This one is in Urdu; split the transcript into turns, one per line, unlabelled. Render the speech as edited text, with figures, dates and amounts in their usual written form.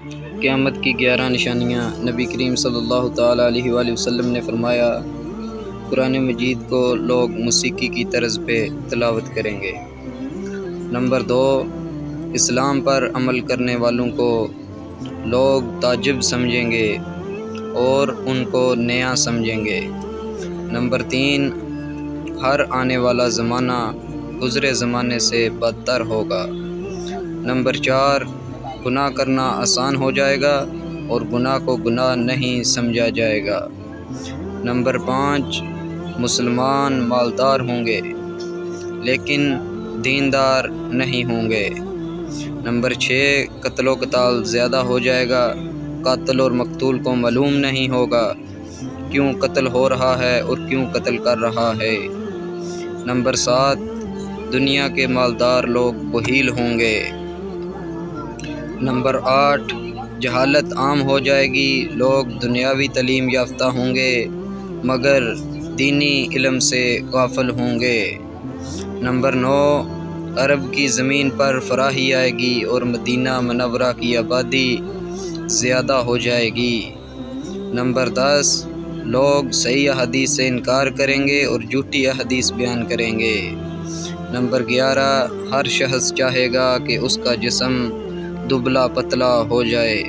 قیامت کی 11 نشانیاں۔ نبی کریم صلی اللہ تعالیٰ علیہ وآلہ وسلم نے فرمایا، قرآن مجید کو لوگ موسیقی کی طرز پہ تلاوت کریں گے۔ نمبر 2، اسلام پر عمل کرنے والوں کو لوگ تعجب سمجھیں گے اور ان کو نیا سمجھیں گے۔ نمبر 3، ہر آنے والا زمانہ گزرے زمانے سے بدتر ہوگا۔ نمبر 4، گناہ کرنا آسان ہو جائے گا اور گناہ کو گناہ نہیں سمجھا جائے گا۔ نمبر 5، مسلمان مالدار ہوں گے لیکن دیندار نہیں ہوں گے۔ نمبر 6، قتل و قتال زیادہ ہو جائے گا، قاتل اور مقتول کو معلوم نہیں ہوگا کیوں قتل ہو رہا ہے اور کیوں قتل کر رہا ہے۔ نمبر 7، دنیا کے مالدار لوگ بخیل ہوں گے۔ نمبر 8، جہالت عام ہو جائے گی، لوگ دنیاوی تعلیم یافتہ ہوں گے مگر دینی علم سے غافل ہوں گے۔ نمبر 9، عرب کی زمین پر فراخی آئے گی اور مدینہ منورہ کی آبادی زیادہ ہو جائے گی۔ نمبر 10، لوگ صحیح احادیث سے انکار کریں گے اور جھوٹی احادیث بیان کریں گے۔ نمبر 11، ہر شخص چاہے گا کہ اس کا جسم دبلا پتلا ہو جائے۔